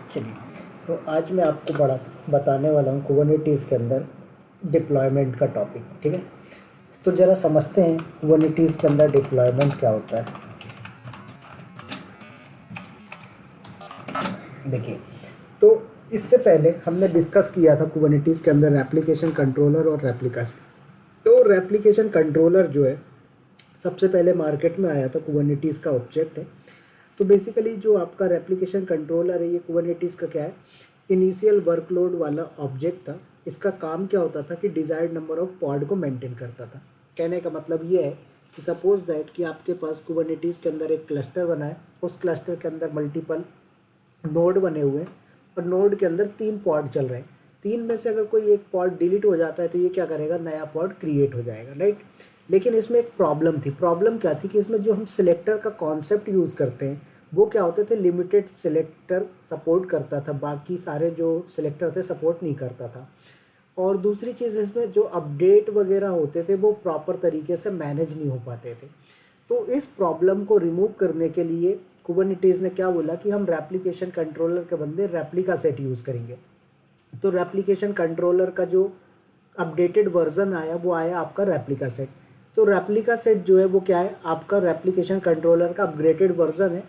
चलिए, तो आज मैं आपको बड़ा बताने वाला हूँ कुबरनेटिस के अंदर डिप्लॉयमेंट का टॉपिक। ठीक है, तो ज़रा समझते हैं कुबरनेटिस के अंदर डिप्लॉयमेंट क्या होता है। देखिए, तो इससे पहले हमने डिस्कस किया था कुबरनेटिस के अंदर एप्लीकेशन कंट्रोलर और रेप्लिकास। तो रेप्लिकेशन कंट्रोलर जो है सबसे पहले मार्केट में आया था, कुबरनेटिस का ऑब्जेक्ट है। तो बेसिकली जो आपका रेप्लिकेशन कंट्रोलर है, ये कुबरनेटिस का क्या है, इनिशियल वर्कलोड वाला ऑब्जेक्ट था। इसका काम क्या होता था कि डिज़ायर्ड नंबर ऑफ पॉड को मेंटेन करता था। कहने का मतलब ये है कि सपोज दैट कि आपके पास कुबरनेटिस के अंदर एक क्लस्टर बना है, उस क्लस्टर के अंदर मल्टीपल नोड बने हुए हैं और नोड के अंदर 3 पॉड चल रहे हैं। 3 में से अगर कोई एक पॉड डिलीट हो जाता है तो ये क्या करेगा, नया पॉड क्रिएट हो जाएगा, राइट। लेकिन इसमें एक प्रॉब्लम थी। प्रॉब्लम क्या थी कि इसमें जो हम सिलेक्टर का कॉन्सेप्ट यूज़ करते हैं वो क्या होते थे, लिमिटेड सिलेक्टर सपोर्ट करता था, बाकी सारे जो सिलेक्टर थे सपोर्ट नहीं करता था। और दूसरी चीज़, इसमें जो अपडेट वगैरह होते थे वो प्रॉपर तरीके से मैनेज नहीं हो पाते थे। तो इस प्रॉब्लम को रिमूव करने के लिए कुबरनेटिस ने क्या बोला कि हम रेप्लिकेशन कंट्रोलर के बदले रेप्लिका सेट यूज़ करेंगे। तो रेप्लिकेशन कंट्रोलर का जो अपडेटेड वर्जन आया वो आया आपका रेप्लिका सेट। तो रेप्लिका सेट जो है वो क्या है, आपका रेप्लिकेशन कंट्रोलर का अपग्रेडेड वर्जन है।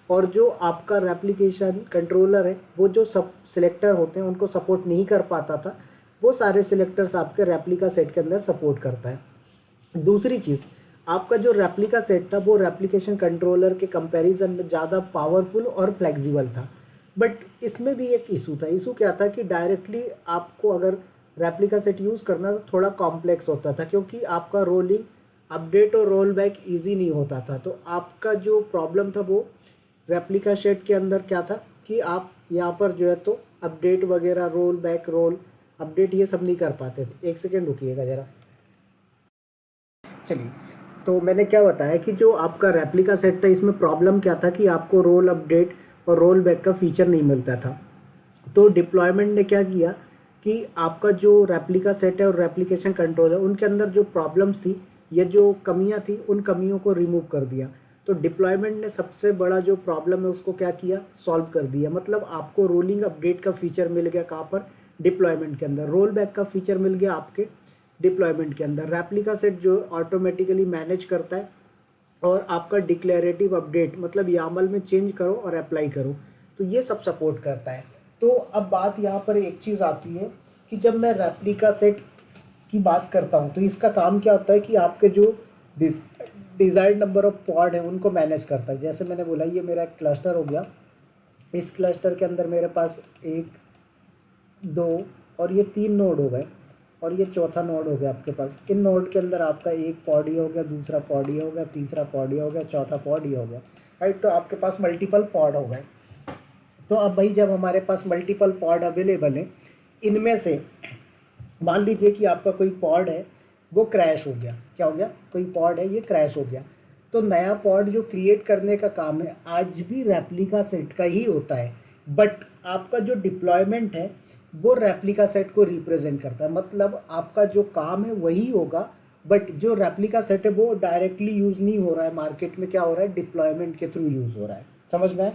और जो आपका रेप्लिकेशन कंट्रोलर है वो जो सब सिलेक्टर होते हैं उनको सपोर्ट नहीं कर पाता था, वो सारे सिलेक्टर्स आपके रेप्लिका सेट के अंदर सपोर्ट करता है। दूसरी चीज़, आपका जो रेप्लिका सेट था वो रेप्लिकेशन कंट्रोलर के कंपैरिजन में ज़्यादा पावरफुल और फ्लेक्सिबल था। बट इसमें भी एक इशू था। इशू क्या था कि डायरेक्टली आपको अगर रेप्लिका सेट यूज़ करना तो थोड़ा कॉम्प्लेक्स होता था, क्योंकि आपका रोलिंग अपडेट और रोल बैक ईजी नहीं होता था। तो आपका जो प्रॉब्लम था वो रेप्लिका सेट के अंदर क्या था कि आप यहाँ पर जो है तो अपडेट वगैरह, रोल बैक, रोल अपडेट, ये सब नहीं कर पाते थे। एक सेकेंड रुकिएगा ज़रा। चलिए, तो मैंने क्या बताया कि जो आपका रेप्लिका सेट था इसमें प्रॉब्लम क्या था कि आपको रोल अपडेट और रोल बैक का फीचर नहीं मिलता था। तो डिप्लॉयमेंट ने क्या किया कि आपका जो रेप्लिका सेट है और रेप्लिकेशन कंट्रोलर, उनके अंदर जो प्रॉब्लम्स थी या जो कमियां थी उन कमियों को रिमूव कर दिया। तो डिप्लॉयमेंट ने सबसे बड़ा जो प्रॉब्लम है उसको क्या किया, सॉल्व कर दिया। मतलब आपको रोलिंग अपडेट का फीचर मिल गया कहाँ पर, डिप्लॉयमेंट के अंदर। रोल बैक का फीचर मिल गया आपके डिप्लॉयमेंट के अंदर। रेप्लिका सेट जो ऑटोमेटिकली मैनेज करता है और आपका डिक्लेरेटिव अपडेट, मतलब यामल में चेंज करो और अप्लाई करो, तो ये सब सपोर्ट करता है। तो अब बात यहाँ पर एक चीज़ आती है कि जब मैं रेप्लिका सेट की बात करता हूँ तो इसका काम क्या होता है कि आपके जो डिज़ायर्ड नंबर ऑफ पॉड है उनको मैनेज करता है। जैसे मैंने बोला, ये मेरा एक क्लस्टर हो गया। इस क्लस्टर के अंदर मेरे पास 1, 2 और ये 3 नोड हो गए और ये चौथा नोड हो गया आपके पास। इन नोड के अंदर आपका एक पॉड ये हो गया, दूसरा पॉड ये हो गया, तीसरा पॉड ये हो गया, चौथा पॉड ये हो गया, राइट। तो आपके पास मल्टीपल पॉड हो गए। तो अब भाई जब हमारे पास मल्टीपल पॉड अवेलेबल है, इनमें से मान लीजिए कि आपका कोई पॉड है वो क्रैश हो गया। क्या हो गया, कोई पॉड है ये क्रैश हो गया। तो नया पॉड जो क्रिएट करने का काम है आज भी रेप्लिका सेट का ही होता है। बट आपका जो डिप्लॉयमेंट है वो रेप्लिका सेट को रिप्रेजेंट करता है। मतलब आपका जो काम है वही होगा, बट जो रेप्लिका सेट है वो डायरेक्टली यूज़ नहीं हो रहा है मार्केट में, क्या हो रहा है, डिप्लॉयमेंट के थ्रू यूज़ हो रहा है। समझ में आए?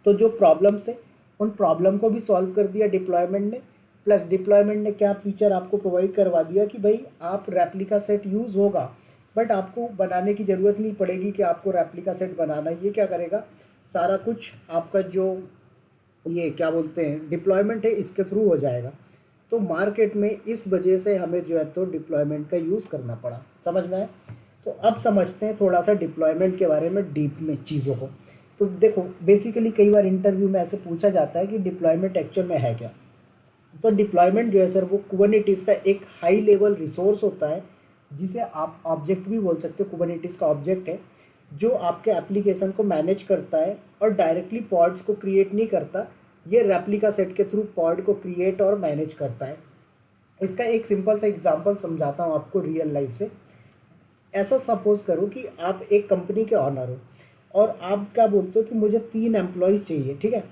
तो जो प्रॉब्लम्स थे उन प्रॉब्लम को भी सॉल्व कर दिया डिप्लॉयमेंट ने। प्लस डिप्लॉयमेंट ने क्या फीचर आपको प्रोवाइड करवा दिया कि भाई आप रेप्लिका सेट यूज़ होगा बट आपको बनाने की ज़रूरत नहीं पड़ेगी कि आपको रेप्लिका सेट बनाना है। ये क्या करेगा, सारा कुछ आपका जो ये क्या बोलते हैं डिप्लॉयमेंट है इसके थ्रू हो जाएगा। तो मार्केट में इस वजह से हमें जो है तो डिप्लॉयमेंट का यूज़ करना पड़ा। समझ में आए? तो अब समझते हैं थोड़ा सा डिप्लॉयमेंट के बारे में डीप में चीज़ों को। तो देखो, बेसिकली कई बार इंटरव्यू में ऐसे पूछा जाता है कि डिप्लॉयमेंट एक्चुअल में है क्या। तो डिप्लॉयमेंट जो है सर वो कुबरनेटिस का एक हाई लेवल रिसोर्स होता है, जिसे आप ऑब्जेक्ट भी बोल सकते हो। कुबरनेटिस का ऑब्जेक्ट है जो आपके एप्लीकेशन को मैनेज करता है और डायरेक्टली पॉड्स को क्रिएट नहीं करता, ये रेप्लिका सेट के थ्रू पॉड को क्रिएट और मैनेज करता है। इसका एक सिंपल सा एग्जांपल समझाता हूँ आपको रियल लाइफ से। ऐसा सपोज करो कि आप एक कंपनी के ऑनर हो और आप क्या बोलते हो कि मुझे 3 एम्प्लॉयज़ चाहिए, ठीक है।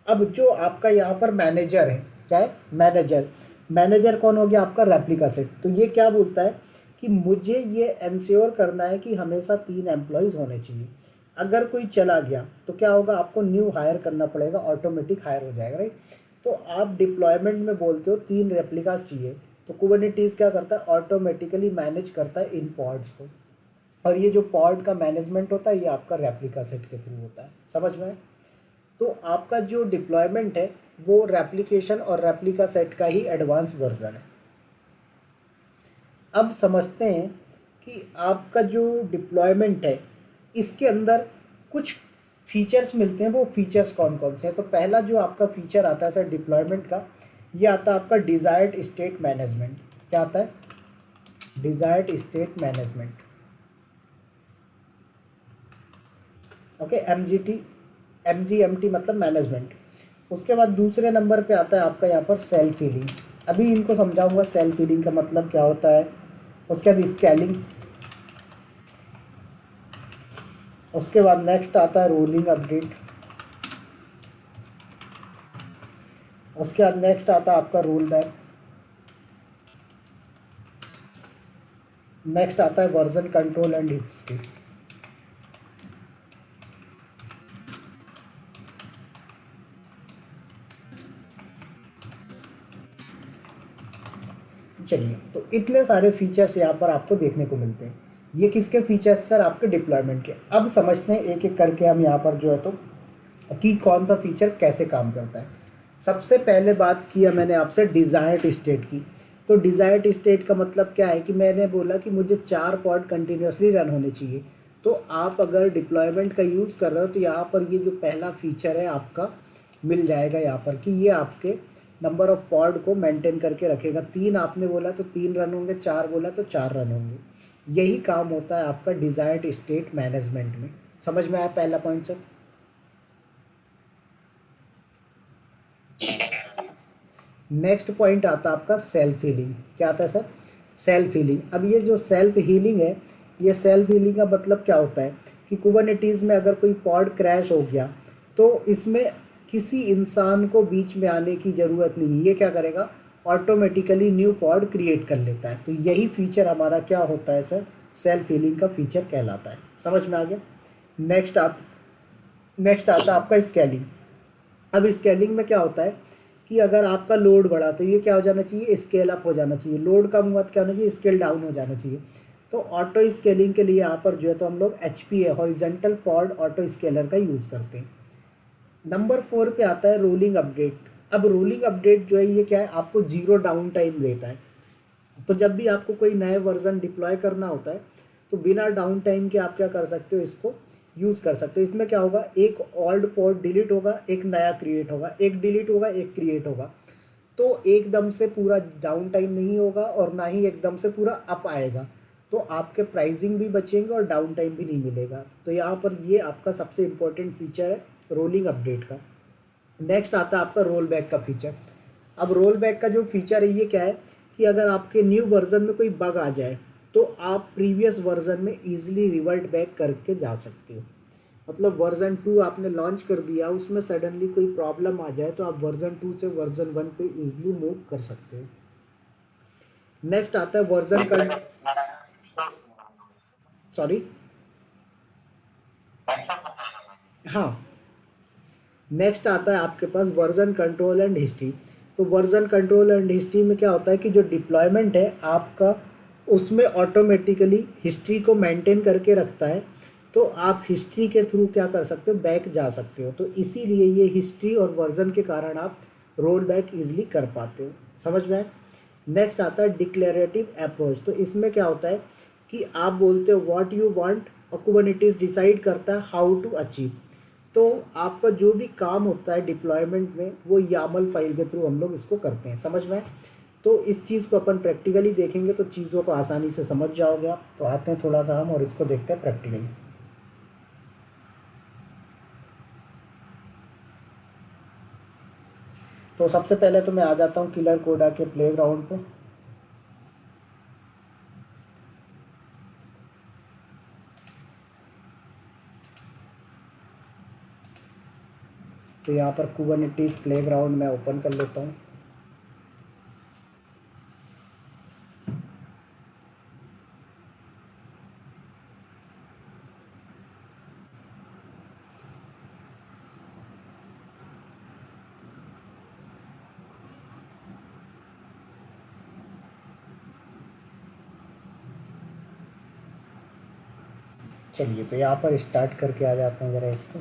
अब जो आपका यहाँ पर मैनेजर है, क्या है, मैनेजर। मैनेजर कौन हो गया, आपका रेप्लिका सेट। तो ये क्या बोलता है कि मुझे ये इंश्योर करना है कि हमेशा 3 एम्प्लॉयज़ होने चाहिए। अगर कोई चला गया तो क्या होगा, आपको न्यू हायर करना पड़ेगा, ऑटोमेटिक हायर हो जाएगा, राइट। तो आप डिप्लॉयमेंट में बोलते हो 3 रेप्लिकास चाहिए, तो कुबरनेटिस क्या करता है, ऑटोमेटिकली मैनेज करता है इन पॉड्स को, और ये जो पॉड का मैनेजमेंट होता है ये आपका रेप्लिका सेट के थ्रू होता है। समझ में आए? तो आपका जो डिप्लॉयमेंट है वो रेप्लिकेशन और रेप्लिका सेट का ही एडवांस वर्जन है। अब समझते हैं कि आपका जो डिप्लॉयमेंट है इसके अंदर कुछ फीचर्स मिलते हैं, वो फीचर्स कौन कौन से हैं। तो पहला जो आपका फीचर आता है सर डिप्लॉयमेंट का, ये आता है आपका डिज़ायर्ड स्टेट मैनेजमेंट। क्या आता है, desired state management, okay, MGMT मतलब मैनेजमेंट। उसके बाद दूसरे नंबर पे आता है आपका यहाँ पर सेल्फ हीलिंग। अभी इनको समझाऊंगा सेल्फ हीलिंग का मतलब क्या होता है। उसके बाद स्केलिंग, उसके बाद नेक्स्ट आता है रोलिंग अपडेट, उसके बाद नेक्स्ट आता है आपका रोल बैक, नेक्स्ट आता है वर्जन कंट्रोल एंड हिस्ट्री। चलिए, तो इतने सारे फीचर्स यहाँ पर आपको देखने को मिलते हैं। ये किसके फीचर्स सर, आपके डिप्लॉयमेंट के। अब समझते हैं एक एक करके हम यहाँ पर जो है तो कि कौन सा फीचर कैसे काम करता है। सबसे पहले बात किया मैंने आपसे डिज़ायर्ड स्टेट की। तो डिज़ायर्ड स्टेट का मतलब क्या है कि मैंने बोला कि मुझे 4 पॉड कंटिन्यूसली रन होने चाहिए। तो आप अगर डिप्लॉयमेंट का यूज़ कर रहे हो तो यहाँ पर ये जो पहला फीचर है आपका मिल जाएगा यहाँ पर, कि ये आपके नंबर ऑफ पॉड को मेंटेन करके रखेगा। 3 आपने बोला तो 3 रन होंगे, 4 बोला तो 4 रन होंगे। यही काम होता है आपका डिज़ायर्ड स्टेट मैनेजमेंट में। समझ में आया पहला पॉइंट सर। नेक्स्ट पॉइंट आता है आपका सेल्फ हीलिंग। क्या आता है सर, सेल्फ हीलिंग। अब ये जो सेल्फ हीलिंग है, ये सेल्फ हीलिंग का मतलब क्या होता है कि कुबरनेटीज़ में अगर कोई पॉड क्रैश हो गया तो इसमें किसी इंसान को बीच में आने की ज़रूरत नहीं। ये क्या करेगा, ऑटोमेटिकली न्यू पॉड क्रिएट कर लेता है। तो यही फीचर हमारा क्या होता है सर, सेल्फ हीलिंग का फीचर कहलाता है। समझ में आ गया। नेक्स्ट आप नेक्स्ट आता है आपका स्केलिंग। अब स्केलिंग में क्या होता है कि अगर आपका लोड बढ़ा तो ये क्या हो जाना चाहिए, स्केल अप हो जाना चाहिए। लोड कम हुआ तो क्या होना चाहिए, स्केल डाउन हो जाना चाहिए। तो ऑटो स्केलिंग के लिए यहाँ पर जो है तो हम लोग HPA horizontal pod auto scalar का यूज़ करते हैं। नंबर 4 पे आता है रोलिंग अपडेट। अब रोलिंग अपडेट जो है ये क्या है, आपको 0 डाउन टाइम देता है। तो जब भी आपको कोई नए वर्जन डिप्लॉय करना होता है तो बिना डाउन टाइम के आप क्या कर सकते हो, इसको यूज़ कर सकते हो। इसमें क्या होगा, एक ओल्ड पॉड डिलीट होगा, एक नया क्रिएट होगा, एक डिलीट होगा, एक क्रिएट होगा। तो एकदम से पूरा डाउन टाइम नहीं होगा और ना ही एकदम से पूरा अप आएगा। तो आपके प्राइसिंग भी बचेंगे और डाउन टाइम भी नहीं मिलेगा। तो यहाँ पर ये आपका सबसे इम्पोर्टेंट फीचर है रोलिंग अपडेट का। नेक्स्ट आता है आपका रोल बैक का फीचर। अब रोल बैक का जो फीचर है ये क्या है कि अगर आपके न्यू वर्जन में कोई बग आ जाए तो आप प्रीवियस वर्जन में ईजिली रिवर्ट बैक करके जा सकते हो। मतलब वर्जन 2 आपने लॉन्च कर दिया, उसमें सडनली कोई प्रॉब्लम आ जाए तो आप वर्जन 2 से वर्जन 1 पे ईजिली मूव कर सकते हो। नेक्स्ट आता है वर्जन का, सॉरी, हाँ, नेक्स्ट आता है आपके पास वर्जन कंट्रोल एंड हिस्ट्री। तो वर्जन कंट्रोल एंड हिस्ट्री में क्या होता है कि जो डिप्लॉयमेंट है आपका उसमें ऑटोमेटिकली हिस्ट्री को मेंटेन करके रखता है। तो आप हिस्ट्री के थ्रू क्या कर सकते हो, बैक जा सकते हो। तो इसीलिए ये हिस्ट्री और वर्जन के कारण आप रोल बैक ईजिली कर पाते हो। समझ में आए। नेक्स्ट आता है डिक्लेरेटिव अप्रोच। तो इसमें क्या होता है कि आप बोलते हो व्हाट यू वांट और कुबरनेटिस डिसाइड करता है हाउ टू अचीव। तो आपका जो भी काम होता है डिप्लॉयमेंट में वो यामल फाइल के थ्रू हम लोग इसको करते हैं। समझ में आए? तो इस चीज़ को अपन प्रैक्टिकली देखेंगे तो चीज़ों को आसानी से समझ जाओगे आप। तो आते हैं थोड़ा सा हम और इसको देखते हैं प्रैक्टिकली। तो सबसे पहले तो मैं आ जाता हूँ किलर कोडा के प्लेग्राउंड पे। तो यहाँ पर कुबरनेटिस प्लेग्राउंड मैं ओपन कर लेता हूँ। चलिए तो यहाँ पर स्टार्ट करके आ जाते हैं ज़रा इसको।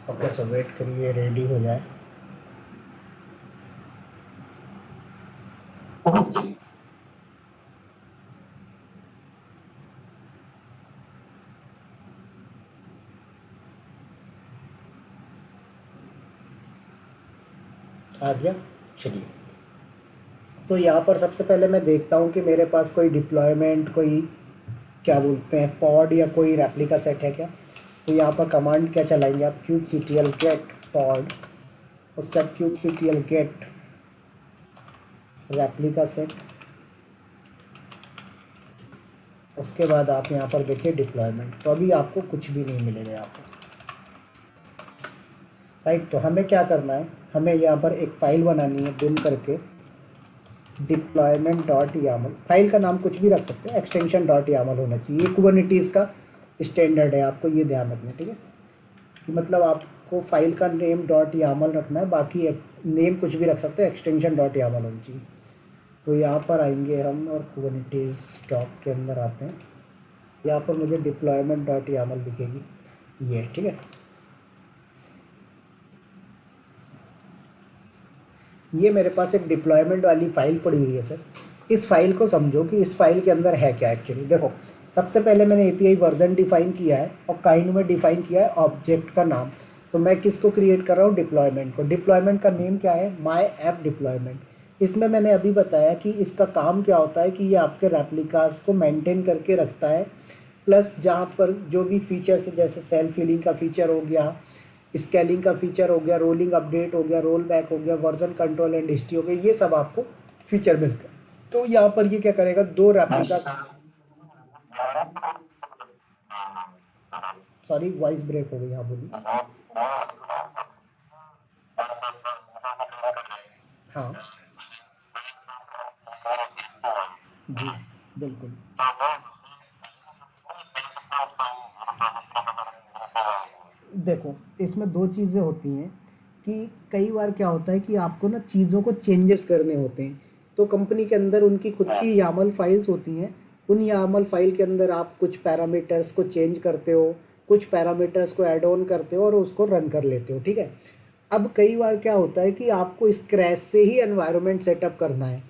ओके, सो वेट करिए रेडी हो जाए। आ गया। चलिए तो यहाँ पर सबसे पहले मैं देखता हूँ कि मेरे पास कोई डिप्लॉयमेंट, कोई क्या बोलते हैं पॉड या कोई रेप्लिका सेट है क्या। तो यहाँ पर कमांड क्या चलाएंगे आप, kubectl गेट पॉड, उसके बाद kubectl गेट रेप्लिका सेट, उसके बाद आप यहाँ पर देखिए डिप्लॉयमेंट। तो अभी आपको कुछ भी नहीं मिलेगा यहाँ पर, राइट। तो हमें क्या करना है, हमें यहाँ पर एक फ़ाइल बनानी है बिन करके डिप्लॉयमेंट डॉट यामल। फाइल का नाम कुछ भी रख सकते हैं, एक्सटेंशन डॉट यामल होना चाहिए। ये कुबरनेटिस का स्टैंडर्ड है, आपको ये ध्यान रखना है, ठीक है। कि मतलब आपको फाइल का नेम डॉट यामल रखना है, बाकी नेम कुछ भी रख सकते हैं, एक्सटेंशन डॉट यामल होनी चाहिए। तो यहाँ पर आएंगे हम और कुबरनेटिस डॉक के अंदर आते हैं। यहाँ पर मुझे डिप्लॉयमेंट डॉट यामल दिखेगी ये, ठीक है। ये मेरे पास एक डिप्लॉयमेंट वाली फ़ाइल पड़ी हुई है सर। इस फाइल को समझो कि इस फाइल के अंदर है क्या एक्चुअली। देखो सबसे पहले मैंने एपीआई वर्जन डिफ़ाइन किया है और काइंड में डिफ़ाइन किया है ऑब्जेक्ट का नाम। तो मैं किसको क्रिएट कर रहा हूँ, डिप्लॉयमेंट को। डिप्लॉयमेंट का नेम क्या है, माई ऐप डिप्लॉयमेंट। इसमें मैंने अभी बताया कि इसका काम क्या होता है कि ये आपके रेप्लिकास को मेंटेन करके रखता है, प्लस जहाँ पर जो भी फीचर्स जैसे सेल्फ हीलिंग का फीचर हो गया, स्केलिंग का फीचर हो गया, रोलिंग अपडेट हो गया, रोल बैक हो गया, वर्जन कंट्रोल एंड हिस्ट्री हो गया, ये सब आपको फीचर मिलते हैं। तो यहाँ पर ये क्या करेगा, दो रेप्लिका, सॉरी वॉइस ब्रेक हो गई, यहाँ बोलिए। हाँ जी बिल्कुल। देखो इसमें दो चीज़ें होती हैं कि कई बार क्या होता है कि आपको ना चीज़ों को चेंजेस करने होते हैं। तो कंपनी के अंदर उनकी खुद की यामल फाइल्स होती हैं। उन यामल फाइल के अंदर आप कुछ पैरामीटर्स को चेंज करते हो, कुछ पैरामीटर्स को ऐड ऑन करते हो और उसको रन कर लेते हो, ठीक है। अब कई बार क्या होता है कि आपको स्क्रैच से ही एनवायरनमेंट सेटअप करना है,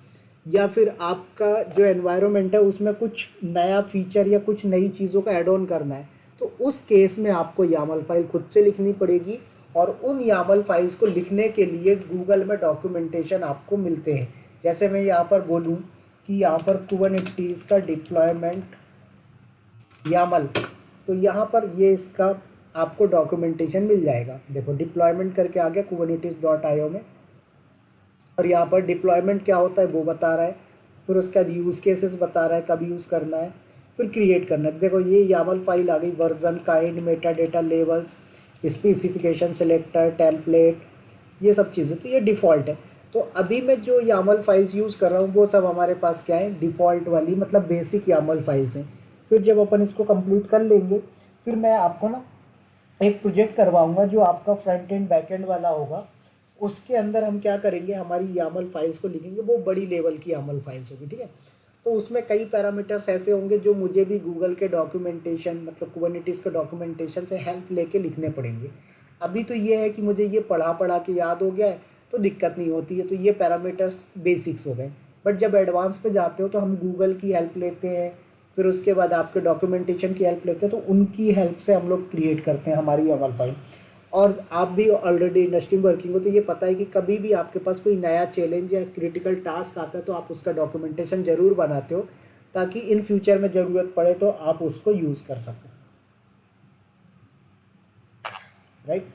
या फिर आपका जो एनवायरनमेंट है उसमें कुछ नया फीचर या कुछ नई चीज़ों का ऐड ऑन करना है। तो उस केस में आपको यामल फाइल खुद से लिखनी पड़ेगी, और उन यामल फाइल्स को लिखने के लिए गूगल में डॉक्यूमेंटेशन आपको मिलते हैं। जैसे मैं यहाँ पर बोलूँ कि यहाँ पर कुबरनेटिस का डिप्लॉयमेंट यामल, तो यहाँ पर ये इसका आपको डॉक्यूमेंटेशन मिल जाएगा। देखो डिप्लॉयमेंट करके आ गया kubernetes.io में, और यहाँ पर डिप्लॉयमेंट क्या होता है वो बता रहा है, फिर उसके बाद यूज़ केसेस बता रहा है कब यूज़ करना है, फिर क्रिएट करना है। देखो ये यामल फाइल आ गई, version, kind, Meta data, levels, specification, selector, template, ये सब चीज़ें। तो ये डिफ़ॉल्ट है। तो अभी मैं जो यामल फाइल्स यूज़ कर रहा हूँ वो सब हमारे पास क्या है, डिफ़ॉल्ट वाली, मतलब बेसिक यामल फाइल्स हैं। फिर जब अपन इसको कंप्लीट कर लेंगे, फिर मैं आपको ना एक प्रोजेक्ट करवाऊंगा जो आपका फ्रंट एंड बैक एंड वाला होगा। उसके अंदर हम क्या करेंगे, हमारी यामल फाइल्स को लिखेंगे, वो बड़ी लेवल की यामल फाइल्स होगी, ठीक है। तो उसमें कई पैरामीटर्स ऐसे होंगे जो मुझे भी गूगल के डॉक्यूमेंटेशन, मतलब कुबरनेटिस के डॉक्यूमेंटेशन से हेल्प लेके लिखने पड़ेंगे। अभी तो ये है कि मुझे ये पढ़ा पढ़ा के याद हो गया है तो दिक्कत नहीं होती है, तो ये पैरामीटर्स बेसिक्स हो गए। बट जब एडवांस पे जाते हो तो हम गूगल की हेल्प लेते हैं, फिर उसके बाद आपके डॉक्यूमेंटेशन की हेल्प लेते हैं, तो उनकी हेल्प से हम लोग क्रिएट करते हैं हमारी यामल फाइल। और आप भी ऑलरेडी इंडस्ट्री में वर्किंग हो तो ये पता है कि कभी भी आपके पास कोई नया चैलेंज या क्रिटिकल टास्क आता है तो आप उसका डॉक्यूमेंटेशन ज़रूर बनाते हो, ताकि इन फ्यूचर में ज़रूरत पड़े तो आप उसको यूज़ कर सको, राइट।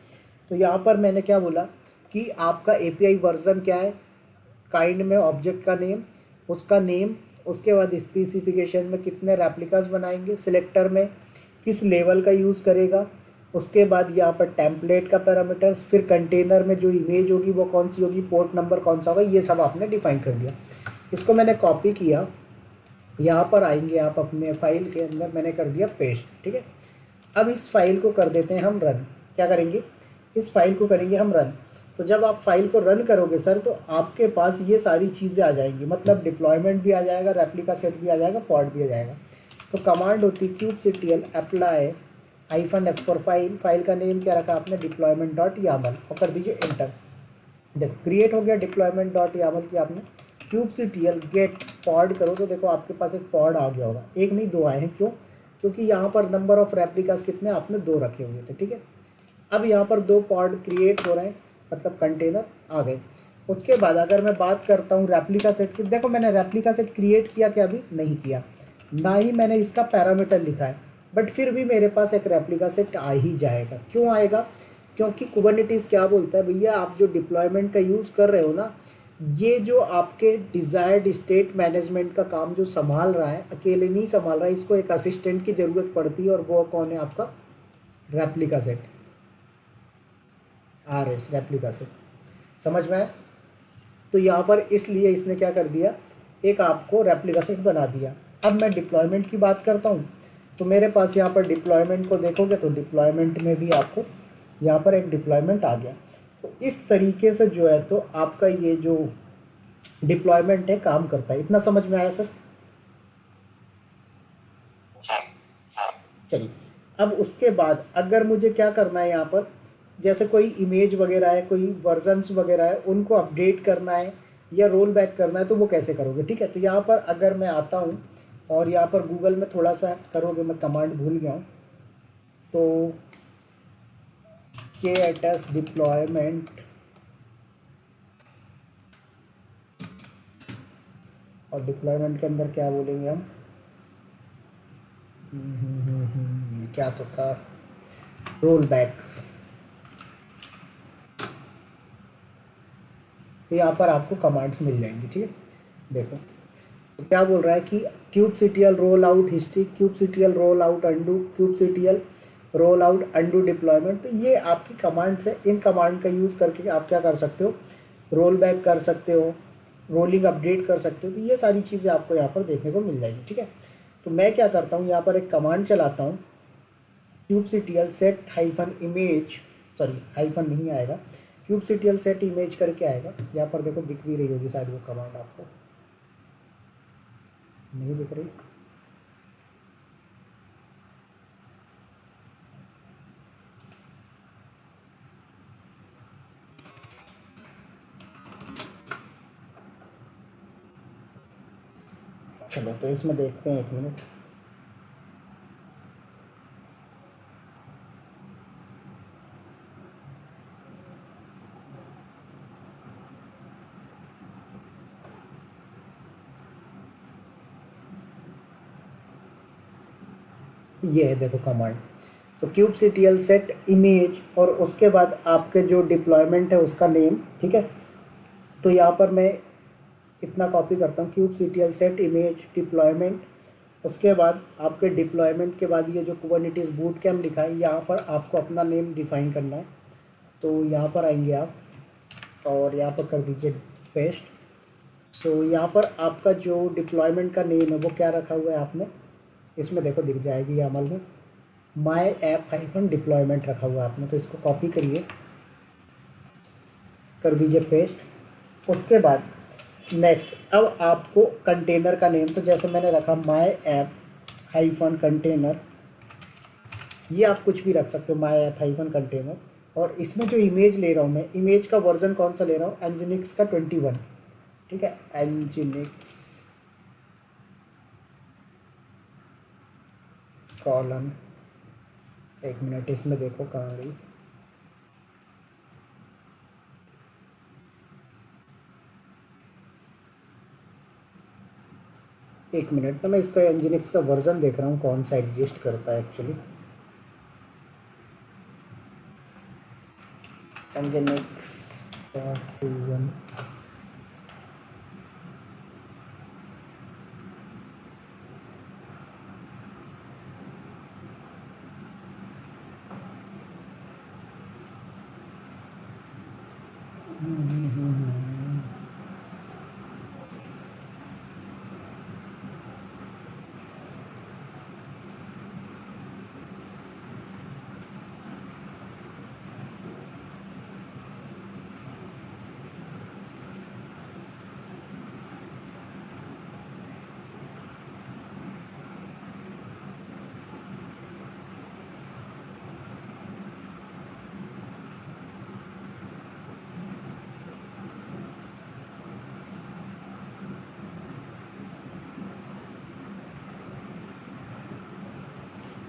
तो यहाँ पर मैंने क्या बोला कि आपका एपीआई वर्जन क्या है, काइंड में ऑब्जेक्ट का नेम, उसका नेम, उसके बाद स्पेसिफिकेशन में कितने रेप्लिकास बनाएंगे, सिलेक्टर में किस लेवल का यूज़ करेगा, उसके बाद यहाँ पर टेम्पलेट का पैरामीटर्स, फिर कंटेनर में जो इमेज होगी वो कौन सी होगी, पोर्ट नंबर कौन सा होगा, ये सब आपने डिफाइन कर दिया। इसको मैंने कॉपी किया, यहाँ पर आएंगे आप अपने फाइल के अंदर, मैंने कर दिया पेस्ट, ठीक है। अब इस फाइल को कर देते हैं हम रन। क्या करेंगे, इस फाइल को करेंगे हम रन। तो जब आप फाइल को रन करोगे सर तो आपके पास ये सारी चीज़ें आ जाएंगी, मतलब डिप्लॉयमेंट भी आ जाएगा, रेप्लिका सेट भी आ जाएगा, पॉड भी आ जाएगा। तो कमांड होती है kubectl apply -f for file, file का नेम क्या रखा आपने, deployment.yaml, और कर दीजिए इंटर। देखो क्रिएट हो गया deployment.yaml की आपने, kubectl गेट पॉड करो तो देखो आपके पास एक पॉड आ गया होगा, एक नहीं दो आए हैं, क्यों, क्योंकि यहाँ पर नंबर ऑफ रेप्लिकास कितने आपने 2 रखे हुए थे, ठीक है। अब यहाँ पर 2 पॉड क्रिएट हो रहे हैं, मतलब कंटेनर आ गए। उसके बाद अगर मैं बात करता हूँ रेप्लिका सेट की, देखो मैंने रेप्लिका सेट क्रिएट किया क्या, अभी नहीं किया, ना ही मैंने इसका पैरामीटर लिखा है, बट फिर भी मेरे पास एक रेप्लिका सेट आ ही जाएगा। क्यों आएगा, क्योंकि कुबरनेटिस क्या बोलता है, भैया आप जो डिप्लॉयमेंट का यूज़ कर रहे हो ना, ये जो आपके डिज़ायर्ड स्टेट मैनेजमेंट का काम जो संभाल रहा है, अकेले नहीं संभाल रहा है, इसको एक असिस्टेंट की ज़रूरत पड़ती है, और वो कौन है आपका, replica set, RS replica set, समझ में आया। तो यहाँ पर इसलिए इसने क्या कर दिया, एक आपको रेप्लिका सेट बना दिया। अब मैं डिप्लॉयमेंट की बात करता हूँ, तो मेरे पास यहाँ पर डिप्लॉयमेंट को देखोगे तो डिप्लॉयमेंट में भी आपको यहाँ पर एक डिप्लॉयमेंट आ गया। तो इस तरीके से जो है तो आपका ये जो डिप्लॉयमेंट है काम करता है। इतना समझ में आया सर? चलिए, अब उसके बाद अगर मुझे क्या करना है यहाँ पर, जैसे कोई इमेज वगैरह है, कोई वर्जन्स वगैरह है, उनको अपडेट करना है या रोल बैक करना है, तो वो कैसे करोगे, ठीक है। तो यहाँ पर अगर मैं आता हूँ और यहाँ पर गूगल में थोड़ा सा करोगे, मैं कमांड भूल गया हूँ, तो KATS डिप्लॉयमेंट, और डिप्लॉयमेंट के अंदर क्या बोलेंगे हम, क्या तो था, रोल बैक। तो यहाँ पर आपको कमांड्स मिल जाएंगी, ठीक है। देखो तो क्या बोल रहा है कि kubectl roll out history, kubectl roll out undo, kubectl roll out undo deployment. तो ये आपकी कमांड्स है, इन कमांड का यूज़ करके आप क्या कर सकते हो, रोल बैक कर सकते हो, रोलिंग अपडेट कर सकते हो। तो ये सारी चीज़ें आपको यहाँ पर देखने को मिल जाएगी, ठीक है। तो मैं क्या करता हूँ, यहाँ पर एक कमांड चलाता हूँ, kubectl set hyphen image, sorry hyphen नहीं आएगा, kubectl सेट इमेज करके आएगा। यहाँ पर देखो दिख भी रही होगी शायद वो कमांड, आपको नहीं दिख रही, चलो तो इसमें देखते हैं, एक मिनट। ये है देखो कमांड, तो kubectl सेट इमेज और उसके बाद आपके जो डिप्लॉयमेंट है उसका नेम, ठीक है। तो यहाँ पर मैं इतना कॉपी करता हूँ, kubectl सेट इमेज डिप्लॉयमेंट, उसके बाद आपके डिप्लॉयमेंट के बाद ये जो कुबरनेटिस बूट कैम्प लिखा है, यहाँ पर आपको अपना नेम डिफाइन करना है। तो यहाँ पर आएंगे आप और यहाँ पर कर दीजिए पेस्ट। सो यहाँ पर आपका जो डिप्लॉयमेंट का नेम है वो क्या रखा हुआ है आपने, इसमें देखो दिख जाएगी अमल में, माई ऐप हाइफन डिप्लॉयमेंट रखा हुआ है आपने। तो इसको कॉपी करिए, कर दीजिए पेस्ट। उसके बाद नेक्स्ट, अब आपको कंटेनर का नेम, तो जैसे मैंने रखा माई ऐप हाइफन कंटेनर, ये आप कुछ भी रख सकते हो, माई ऐप हाइफन कंटेनर। और इसमें जो इमेज ले रहा हूँ मैं, इमेज का वर्जन कौन सा ले रहा हूँ, एनजिनिक्स का 21, ठीक है, एनजिनिक्स कॉलन, एक मिनट इसमें देखो कहाँ गई, एक मिनट में मैं इसका एनजीनिक्स का वर्जन देख रहा हूँ कौन सा एग्जिस्ट करता है एक्चुअली। एनजीनिक्स 21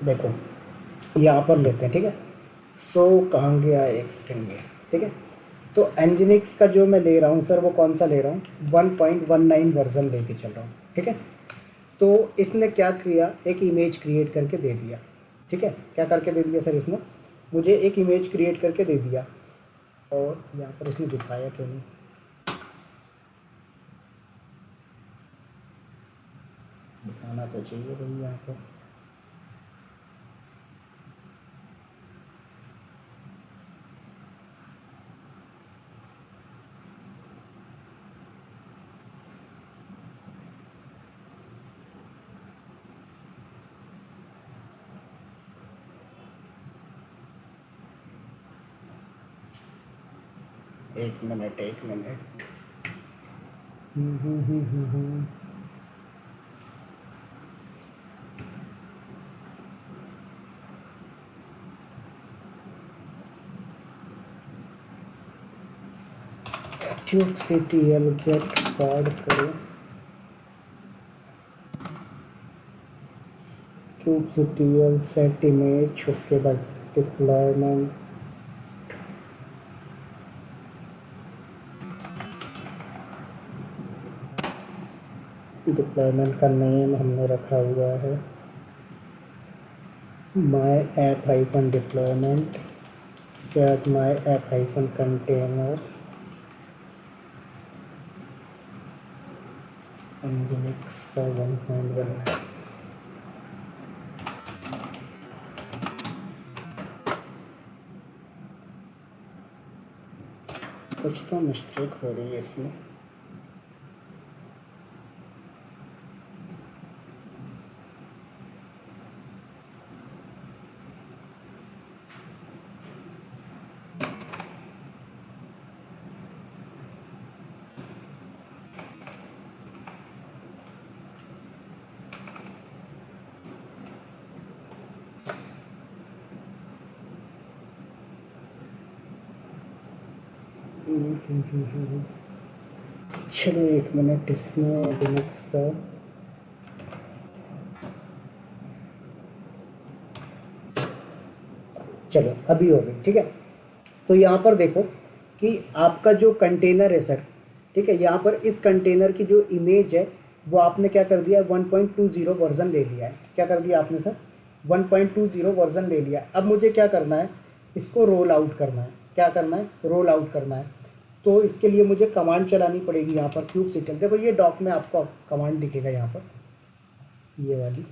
देखो यहाँ पर लेते हैं, ठीक है। कहाँ गया, एक सेकेंड में, ठीक है। तो एनजीनिक्स का जो मैं ले रहा हूँ सर, वो कौन सा ले रहा हूँ, 1.19 वर्जन लेके चल रहा हूँ, ठीक है। तो इसने क्या किया, एक इमेज क्रिएट करके दे दिया, ठीक है। क्या करके दे दिया सर, इसने मुझे एक इमेज क्रिएट करके दे दिया, और यहाँ पर इसने दिखाया क्यों नहीं, दिखाना तो चाहिए भाई यहाँ पर। एक मिनट, एक मिनट। kubectl get pod करो, kubectl set image, उसके बाद डिप्लॉयमेंट, डिप्लॉयमेंट का नेम हमने रखा हुआ है माई ऐप हाइफन डिप्लॉयमेंट, उसके बाद माई ऐप हाइफन कंटेनर, एनजीनिक्स का 1.1 है। कुछ तो मिस्टेक हो रही है इसमें। चलो एक मिनट, इसमें लिनक्स का चलो अभी हो गई, ठीक है। तो यहाँ पर देखो कि आपका जो कंटेनर है सर, ठीक है, यहाँ पर इस कंटेनर की जो इमेज है वो आपने क्या कर दिया, 1.20 वर्जन ले लिया है। क्या कर दिया आपने सर, 1.20 वर्जन ले लिया। अब मुझे क्या करना है, इसको रोल आउट करना है। क्या करना है, रोल आउट करना है। तो इसके लिए मुझे कमांड चलानी पड़ेगी यहाँ पर, kubectl। देखो ये डॉक में आपको कमांड दिखेगा यहाँ पर, ये वाली,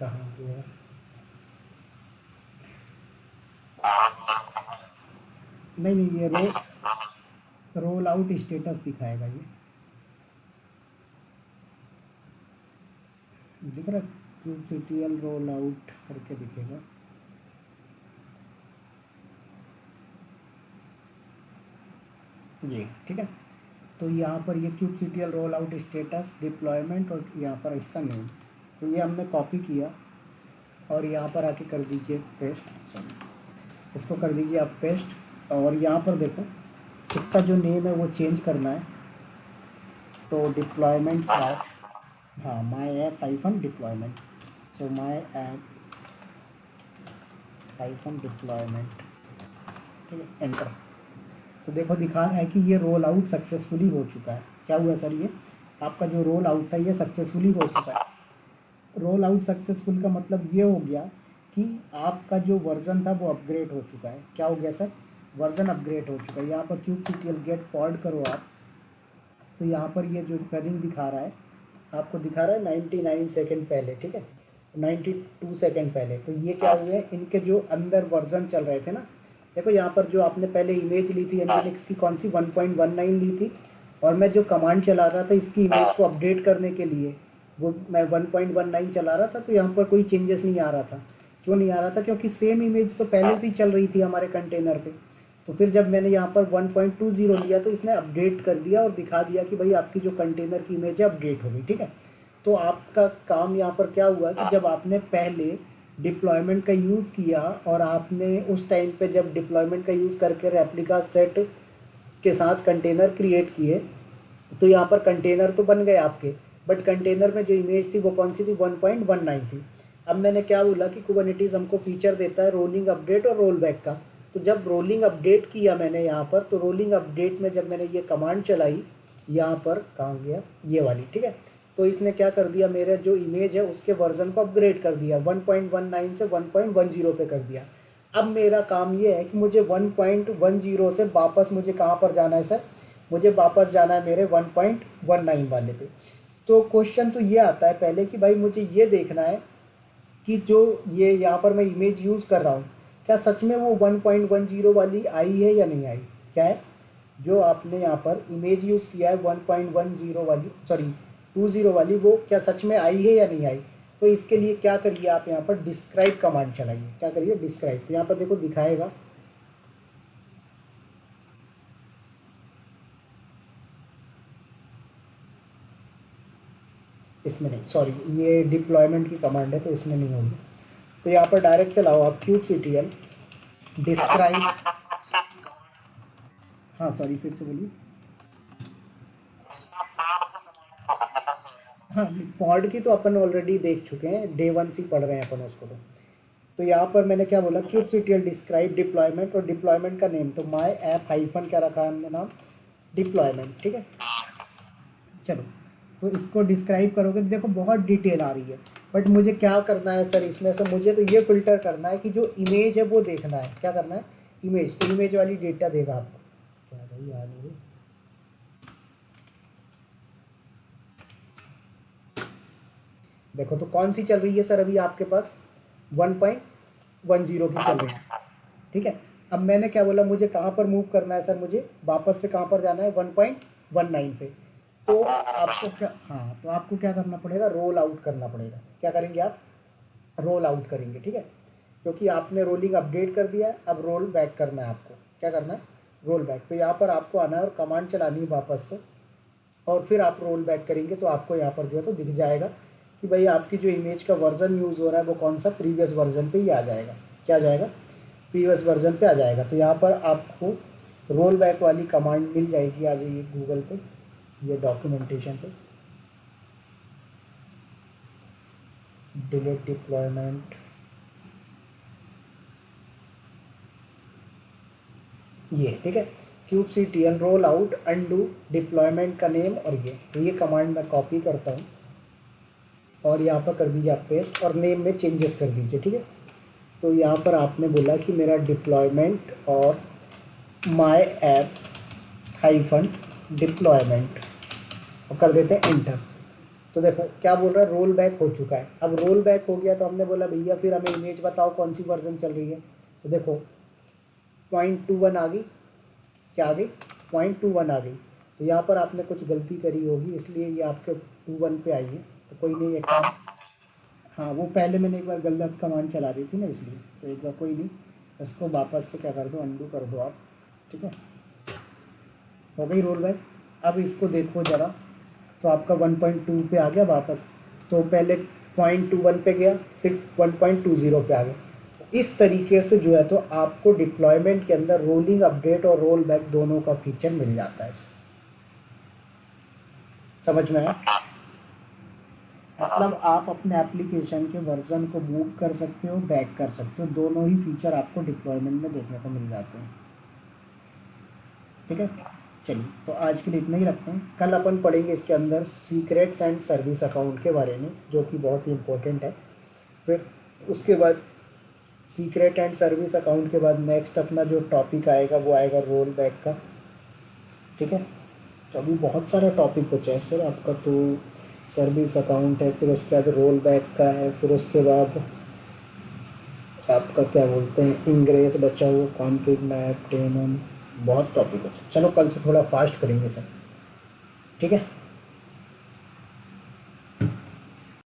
कहाँ गया, नहीं नहीं, ये रोल आउट स्टेटस दिखाएगा, ये दिख रहा है, kubectl रोल आउट करके दिखेगा। ये ठीक है। तो यहाँ पर ये kubectl roll out status deployment, और यहाँ पर इसका नेम, तो ये हमने कॉपी किया और यहाँ पर आके कर दीजिए पेस्ट, सॉरी, इसको कर दीजिए आप पेस्ट। और यहाँ पर देखो इसका जो नेम है वो चेंज करना है, तो डिप्लॉयमेंट स्लैश, हाँ, my app hyphen deployment, so my app hyphen deployment, ठीक है, एंटर। तो देखो दिखा रहा है कि ये रोल आउट सक्सेसफुली हो चुका है। क्या हुआ सर, ये आपका जो रोल आउट था ये सक्सेसफुली हो चुका है। रोल आउट सक्सेसफुल का मतलब ये हो गया कि आपका जो वर्जन था वो अपग्रेड हो चुका है। क्या हो गया सर, वर्जन अपग्रेड हो चुका है। यहाँ पर kubectl गेट पॉड करो आप, तो यहाँ पर ये जो रनिंग दिखा रहा है, आपको दिखा रहा है 99 सेकेंड पहले, ठीक है, 92 सेकेंड पहले। तो ये क्या हुए, इनके जो अंदर वर्जन चल रहे थे ना, देखो यहाँ पर जो आपने पहले इमेज ली थी एनजिनिक्स की, कौन सी 1.19 ली थी, और मैं जो कमांड चला रहा था इसकी इमेज को अपडेट करने के लिए, वो मैं 1.19 चला रहा था, तो यहाँ पर कोई चेंजेस नहीं आ रहा था। क्यों नहीं आ रहा था, क्योंकि सेम इमेज तो पहले से ही चल रही थी हमारे कंटेनर पे। तो फिर जब मैंने यहाँ पर 1.20 लिया तो इसने अपडेट कर दिया और दिखा दिया कि भाई आपकी जो कंटेनर की इमेज है अपडेट हो गई, ठीक है। तो आपका काम यहाँ पर क्या हुआ कि जब आपने पहले डिप्लॉयमेंट का यूज़ किया और आपने उस टाइम पे जब डिप्लॉयमेंट का यूज़ करके रेप्लिका सेट के साथ कंटेनर क्रिएट किए, तो यहाँ पर कंटेनर तो बन गए आपके, बट कंटेनर में जो इमेज थी वो कौन सी थी, 1.19 थी। अब मैंने क्या बोला कि कुबरनेटिस हमको फीचर देता है रोलिंग अपडेट और रोल बैक का। तो जब रोलिंग अपडेट किया मैंने यहाँ पर, तो रोलिंग अपडेट में जब मैंने ये कमांड चलाई, यहाँ पर कहाँ गया, ये वाली, ठीक है, तो इसने क्या कर दिया, मेरे जो इमेज है उसके वर्जन को अपग्रेड कर दिया, 1.19 से 1.10 पे कर दिया। अब मेरा काम ये है कि मुझे 1.10 से वापस मुझे कहाँ पर जाना है सर, मुझे वापस जाना है मेरे 1.19 वाले पे। तो क्वेश्चन तो ये आता है पहले कि भाई मुझे ये देखना है कि जो ये यहाँ पर मैं इमेज यूज़ कर रहा हूँ, क्या सच में वो 1.10 वाली आई है या नहीं आई। क्या है, जो आपने यहाँ पर इमेज यूज़ किया है 1.10 वाली, सॉरी 20 वाली, वो क्या सच में आई है या नहीं आई। तो इसके लिए क्या करिए, आप यहाँ पर डिस्क्राइब कमांड चलाइए। क्या करिए, डिस्क्राइब। तो यहाँ पर देखो दिखाएगा, इसमें नहीं, सॉरी ये डिप्लॉयमेंट की कमांड है तो इसमें नहीं होगी। तो यहाँ पर डायरेक्ट चलाओ आप kubectl डिस्क्राइब, हाँ सॉरी फिर से बोलिए। हाँ, पॉड की तो अपन ऑलरेडी देख चुके हैं, डे 1 से पढ़ रहे हैं अपन उसको। तो यहाँ पर मैंने क्या बोला, kubectl डिस्क्राइब डिप्लॉयमेंट, और डिप्लॉयमेंट का नेम तो माई ऐप हाइफन क्या रखा है हमने नाम, डिप्लॉयमेंट, ठीक है। चलो, तो इसको डिस्क्राइब करोगे तो देखो बहुत डिटेल आ रही है, बट मुझे क्या करना है सर, इसमें से मुझे तो ये फिल्टर करना है कि जो इमेज है वो देखना है। क्या करना है, इमेज, तो इमेज वाली डेटा देगा आपको। क्या भाई आ नहीं रही, देखो तो कौन सी चल रही है सर अभी आपके पास, 1.10 की चल रही है, ठीक है। अब मैंने क्या बोला, मुझे कहाँ पर मूव करना है सर, मुझे वापस से कहाँ पर जाना है, 1.19 पे। तो आपको क्या, हाँ तो आपको क्या करना पड़ेगा, रोल आउट करना पड़ेगा। क्या करेंगे आप, रोल आउट करेंगे, ठीक है, क्योंकि आपने रोलिंग अपडेट कर दिया है। अब रोल बैक करना है आपको। क्या करना है, रोल बैक। तो यहाँ पर आपको आना है और कमांड चलानी है वापस से, और फिर आप रोल बैक करेंगे तो आपको यहाँ पर जो है तो दिख जाएगा कि भाई आपकी जो इमेज का वर्जन यूज़ हो रहा है वो कौन सा, प्रीवियस वर्जन पे ही आ जाएगा। क्या आ जाएगा, प्रीवियस वर्जन पे आ जाएगा। तो यहाँ पर आपको रोल बैक वाली कमांड मिल जाएगी, आ जाइए गूगल पे, ये डॉक्यूमेंटेशन पे, डिलीट डिप्लॉयमेंट, ये ठीक है, kubectl roll out undo deployment का नेम, और ये कमांड मैं कॉपी करता हूँ और यहाँ पर कर दीजिए आप पेस्ट, और नेम में चेंजेस कर दीजिए, ठीक है। तो यहाँ पर आपने बोला कि मेरा डिप्लॉयमेंट और माई ऐप हाइफन डिप्लॉयमेंट, और कर देते हैं इंटर। तो देखो क्या बोल रहा है, रोल बैक हो चुका है। अब रोल बैक हो गया तो हमने बोला भैया फिर हमें इमेज बताओ कौन सी वर्जन चल रही है। तो देखो 0.21 आ गई, क्या आ गई, 0.21 आ गई। तो यहाँ पर आपने कुछ गलती करी होगी इसलिए ये आपके 21 पे आई है। तो कोई नहीं, एक काम, हाँ वो पहले मैंने एक बार गलत कमांड चला दी थी ना इसलिए, तो एक बार कोई नहीं, इसको वापस से क्या कर दो, अंडू कर दो आप, ठीक है, हो गई रोल बैक। अब इसको देखो ज़रा, तो आपका 1.2 पे आ गया वापस। तो पहले 0.21 पे गया, फिर 1.20 पे आ गया। इस तरीके से जो है तो आपको डिप्लॉयमेंट के अंदर रोलिंग अपडेट और रोल बैक दोनों का फीचर मिल जाता है। समझ में आया, मतलब आप अपने एप्लीकेशन के वर्जन को मूव कर सकते हो, बैक कर सकते हो, दोनों ही फीचर आपको डिप्लॉयमेंट में देखने को मिल जाते हैं, ठीक है। चलिए, तो आज के लिए इतना ही रखते हैं। कल अपन पढ़ेंगे इसके अंदर सीक्रेट्स एंड सर्विस अकाउंट के बारे में, जो कि बहुत ही इम्पोर्टेंट है। फिर उसके बाद सीक्रेट एंड सर्विस अकाउंट के बाद नेक्स्ट अपना जो टॉपिक आएगा वो आएगा रोल बैक का। ठीक है, तो अभी बहुत सारा टॉपिक बचा है सर आपका। तो सर्विस अकाउंट है, फिर उसके बाद रोल बैक का है, फिर उसके बाद आपका क्या बोलते हैं इंग्रेस बचा हुआ, कॉन्फ्लिक्ट मैप, टेनम, बहुत टॉपिक बचा। चलो कल से थोड़ा फास्ट करेंगे सर, ठीक है।